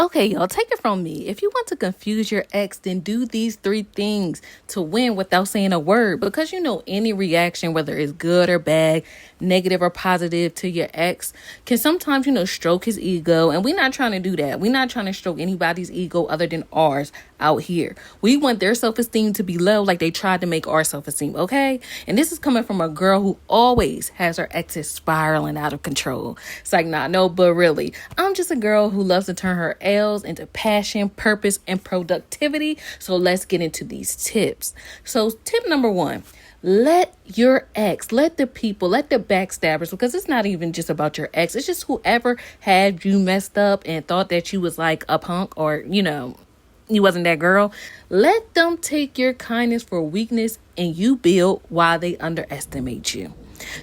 Okay, y'all, take it from me. If you want to confuse your ex, then do these 3 things to win without saying a word. Because any reaction, whether it's good or bad, negative or positive to your ex, can sometimes, stroke his ego. And we're not trying to do that. We're not trying to stroke anybody's ego other than ours out here. We want their self-esteem to be low like they tried to make our self-esteem, okay? And this is coming from a girl who always has her exes spiraling out of control. It's like, nah, no, but really, I'm just a girl who loves to turn her L's into passion, purpose, and productivity. So let's get into these tips. So tip number 1, let your ex, let the backstabbers, because it's not even just about your ex. It's just whoever had you messed up and thought that you was like a punk or, you wasn't that girl. Let them take your kindness for weakness and you build while they underestimate you.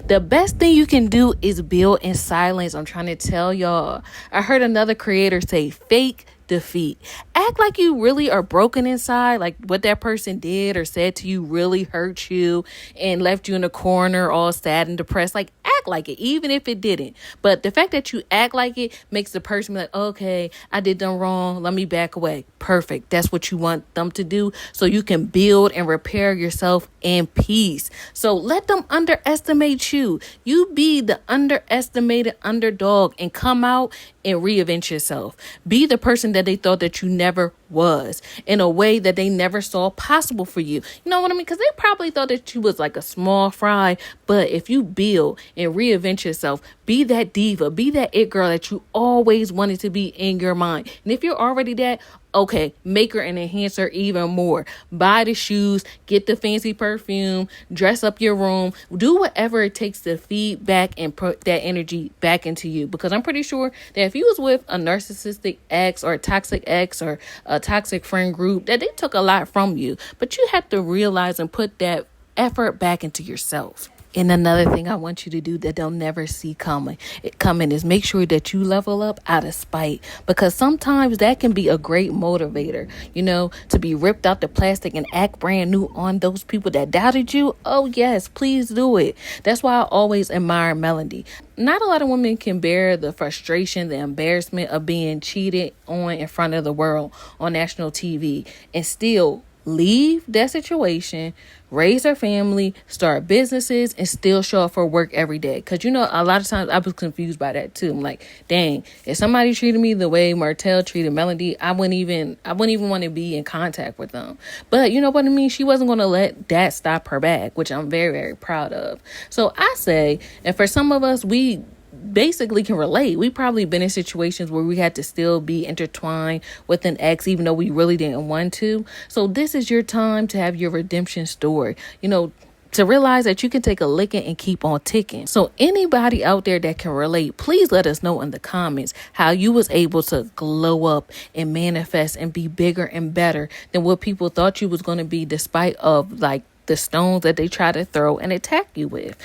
The best thing you can do is build in silence. I'm trying to tell y'all. I heard another creator say fake defeat. Act like you really are broken inside, like what that person did or said to you really hurt you and left you in a corner all sad and depressed. Like, act like it, even if it didn't. But the fact that you act like it makes the person be like, okay, I did them wrong, let me back away. Perfect. That's what you want them to do, so you can build and repair yourself in peace. So let them underestimate you. You be the underestimated underdog and come out and reinvent yourself. Be the person that they thought that you never was, in a way that they never saw possible for you. You know what I mean? Because they probably thought that you was like a small fry. But if you build and reinvent yourself, be that diva, be that it girl that you always wanted to be in your mind. And if you're already that, okay, make her and enhance her even more. Buy the shoes, get the fancy perfume, dress up your room, do whatever it takes to feed back and put that energy back into you. Because I'm pretty sure that if you was with a narcissistic ex or a toxic ex or a toxic friend group, that they took a lot from you. But you have to realize and put that effort back into yourself. And another thing I want you to do that they'll never see coming is make sure that you level up out of spite, because sometimes that can be a great motivator, to be ripped out the plastic and act brand new on those people that doubted you. Oh yes, please do it. That's why I always admire Melody. Not a lot of women can bear the frustration, the embarrassment of being cheated on in front of the world on national TV and still leave that situation, raise her family, start businesses, and still show up for work every day. Because, a lot of times I was confused by that too. I'm like, dang, if somebody treated me the way Martell treated Melody, I wouldn't even want to be in contact with them. But you know what I mean? She wasn't going to let that stop her back, which I'm very, very proud of. So I say, and for some of us, we basically can relate. We probably been in situations where we had to still be intertwined with an ex, even though we really didn't want to. So this is your time to have your redemption story, to realize that you can take a licking and keep on ticking. So anybody out there that can relate, please let us know in the comments how you was able to glow up and manifest and be bigger and better than what people thought you was going to be, despite of like the stones that they try to throw and attack you with,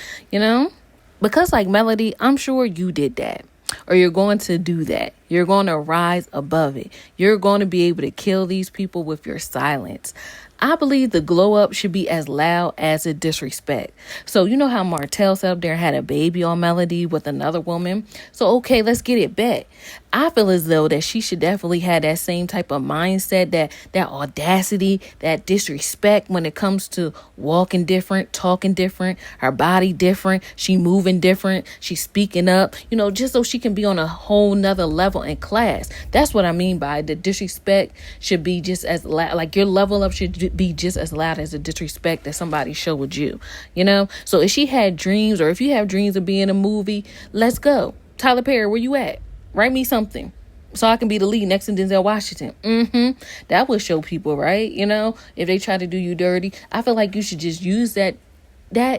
Because like Melody, I'm sure you did that, or you're going to do that. You're going to rise above it. You're going to be able to kill these people with your silence. I believe the glow up should be as loud as the disrespect. So you know how Martell sat up there and had a baby on Melody with another woman? So okay, let's get it back. I feel as though that she should definitely have that same type of mindset, that audacity, that disrespect when it comes to walking different, talking different, her body different, she moving different, she speaking up, just so she can be on a whole nother level in class. That's what I mean by the disrespect should be just as loud, like your level up should be just as loud as the disrespect that somebody showed you, So if she had dreams, or if you have dreams of being in a movie, let's go. Tyler Perry, where you at? Write me something so I can be the lead next to Denzel Washington. That would show people, right? If they try to do you dirty, I feel like you should just use that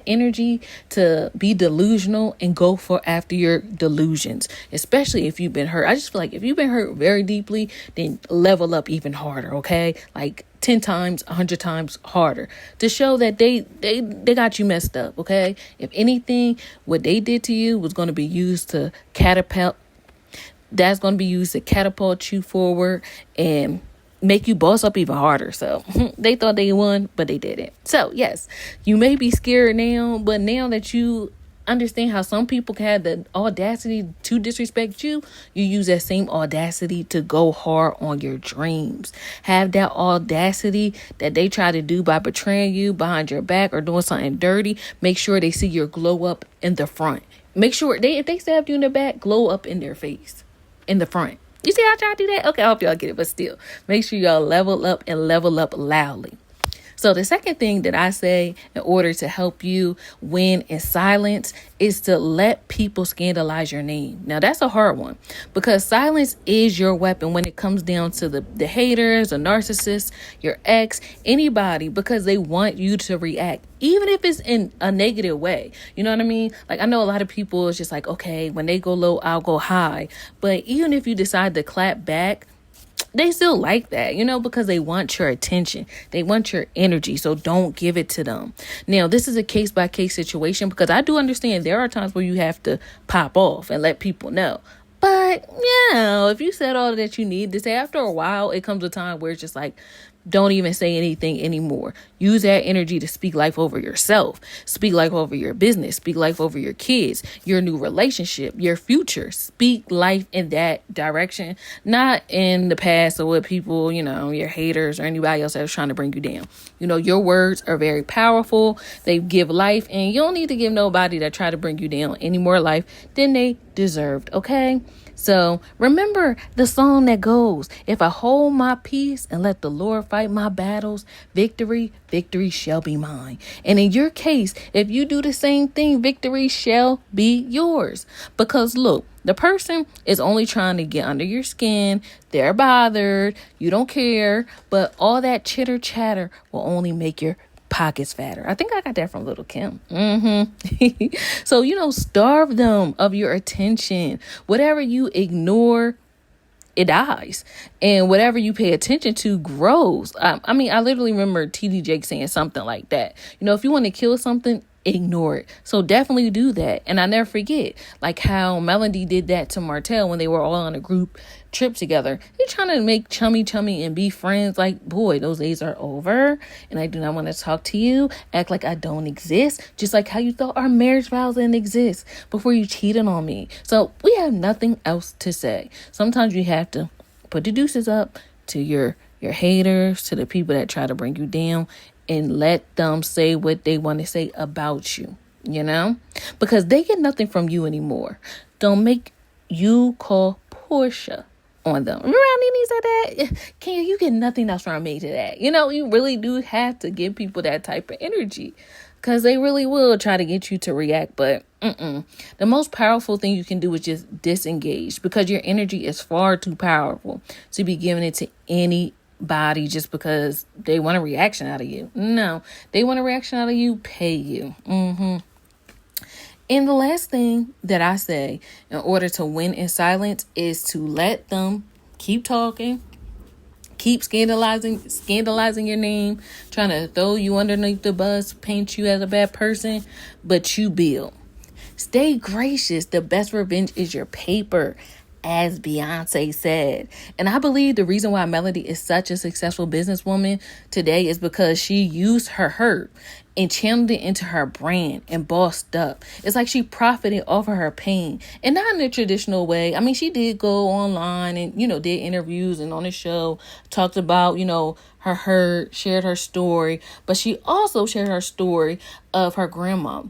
energy to be delusional and go for after your delusions, especially if you've been hurt. I just feel like if you've been hurt very deeply, then level up even harder, okay? Like 10 times, 100 times harder to show that they got you messed up, okay? If anything, what they did to you was going to be used to catapult you forward and make you boss up even harder. So they thought they won, but they didn't. So yes, you may be scared now, but now that you understand how some people can have the audacity to disrespect you, you use that same audacity to go hard on your dreams. Have that audacity that they try to do by betraying you behind your back or doing something dirty. Make sure they see your glow up in the front. Make sure if they stab you in the back, glow up in their face, in the front. You see how I try to do that? Okay, I hope y'all get it, but still, make sure y'all level up and level up loudly. So the second thing that I say in order to help you win in silence is to let people scandalize your name. Now, that's a hard one because silence is your weapon when it comes down to the haters, the narcissists, your ex, anybody, because they want you to react, even if it's in a negative way. You know what I mean? Like, I know a lot of people is just like, okay, when they go low, I'll go high. But even if you decide to clap back, they still like that, because they want your attention. They want your energy. So don't give it to them. Now, this is a case by case situation because I do understand there are times where you have to pop off and let people know. But, if you said all that you need to say, after a while, it comes a time where it's just like, don't even say anything anymore. Use that energy to speak life over yourself. Speak life over your business. Speak life over your kids, your new relationship, your future. Speak life in that direction, not in the past or with people, your haters or anybody else that's trying to bring you down. Your words are very powerful. They give life, and you don't need to give nobody that try to bring you down any more life than they deserved. Okay? So remember the song that goes, if I hold my peace and let the Lord fight my battles, victory shall be mine. And in your case, if you do the same thing, victory shall be yours. Because look, the person is only trying to get under your skin. They're bothered. You don't care. But all that chitter chatter will only make your pockets fatter. I think I got that from Little Kim. So, starve them of your attention. Whatever you ignore, it dies. And whatever you pay attention to grows. I literally remember TD Jake saying something like that. If you want to kill something, ignore it. So definitely do that. And I never forget, like how Melody did that to Martell when they were all on a group trip together. They're trying to make chummy and be friends. Like, boy, those days are over. And I do not want to talk to you. Act like I don't exist. Just like how you thought our marriage vows didn't exist before you cheated on me. So we have nothing else to say. Sometimes you have to put the deuces up to your haters, to the people that try to bring you down, and let them say what they want to say about you, because they get nothing from you anymore. Don't make you call Porsha on them. Remember how Nene said that? Can you get nothing else from me to that? You really do have to give people that type of energy because they really will try to get you to react. But the most powerful thing you can do is just disengage because your energy is far too powerful to be giving it to anybody just because they want a reaction out of you. No, they want a reaction out of you, pay you. And the last thing that I say in order to win in silence is to let them keep talking, keep scandalizing your name, trying to throw you underneath the bus, paint you as a bad person, but you build. Stay gracious. The best revenge is your paper, as Beyonce said. And I believe the reason why Melody is such a successful businesswoman today is because she used her hurt and channeled it into her brand and bossed up. It's like she profited off of her pain, and not in a traditional way. She did go online and, did interviews and on the show talked about, her hurt, shared her story, but she also shared her story of her grandma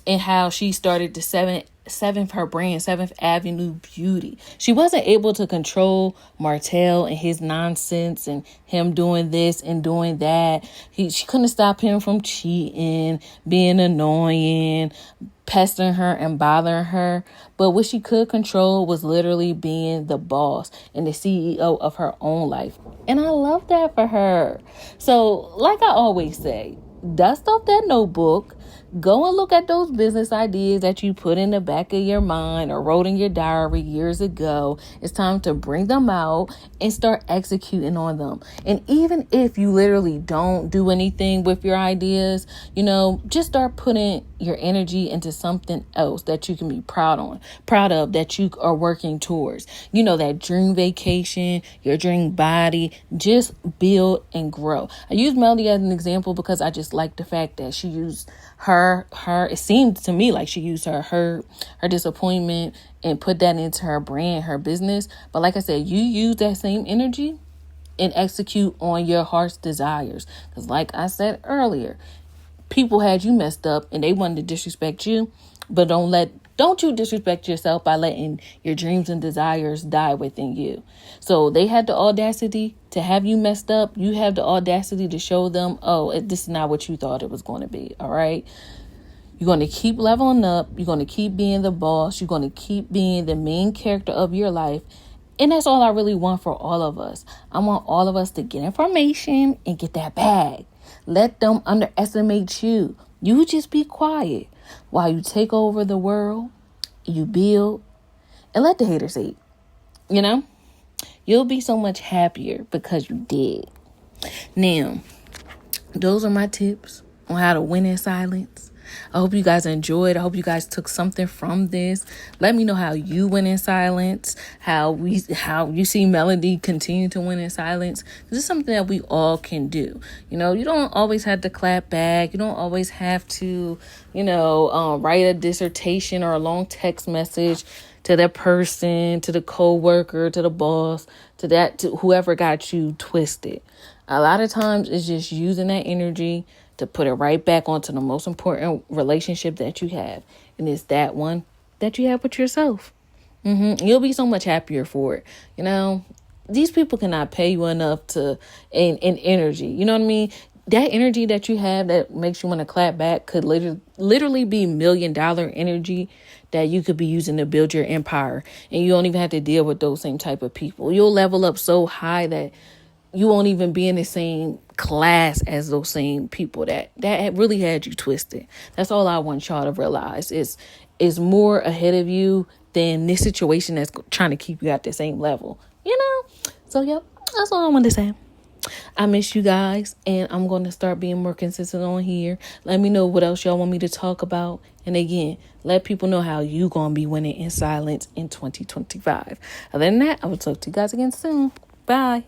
and how she started the her brand, 7th Avenue Beauty. She wasn't able to control Martell and his nonsense and him doing this and doing that. She couldn't stop him from cheating, being annoying, pestering her and bothering her. But what she could control was literally being the boss and the CEO of her own life. And I love that for her. So like I always say, dust off that notebook. Go and look at those business ideas that you put in the back of your mind or wrote in your diary years ago. It's time to bring them out and start executing on them. And even if you literally don't do anything with your ideas, just start putting your energy into something else that you can be proud of, that you are working towards. That dream vacation, your dream body. Just build and grow. I use Melody as an example because I just like the fact that she used it seemed to me like she used her disappointment and put that into her brand, her business. But like I said, you use that same energy and execute on your heart's desires. Because like I said earlier, people had you messed up and they wanted to disrespect you, but don't you disrespect yourself by letting your dreams and desires die within you. So they had the audacity to have you messed up. You have the audacity to show them, oh, this is not what you thought it was going to be. All right. You're going to keep leveling up. You're going to keep being the boss. You're going to keep being the main character of your life. And that's all I really want for all of us. I want all of us to get information and get that bag. Let them underestimate you. You just be quiet while you take over the world, you build, and let the haters hate. You know, you'll be so much happier because you did. Now, those are my tips on how to win in silence. I hope you guys enjoyed. I hope you guys took something from this. Let me know how you win in silence, how you see Melody continue to win in silence. This is something that we all can do. You know, you don't always have to clap back. You don't always have to, write a dissertation or a long text message to that person, to the co-worker, to the boss, to whoever got you twisted. A lot of times it's just using that energy to put it right back onto the most important relationship that you have. And it's that one that you have with yourself. You'll be so much happier for it. You know, these people cannot pay you enough in energy. You know what I mean? That energy that you have that makes you want to clap back could literally be $1 million energy that you could be using to build your empire. And you don't even have to deal with those same type of people. You'll level up so high that you won't even be in the same class as those same people that really had you twisted. That's all I want y'all to realize is more ahead of you than this situation that's trying to keep you at the same level. So yep, that's all I want to say. I miss you guys, and I'm going to start being more consistent on here. Let me know what else y'all want me to talk about. And again, let people know how you going to be winning in silence in 2025. Other than that, I will talk to you guys again soon. Bye.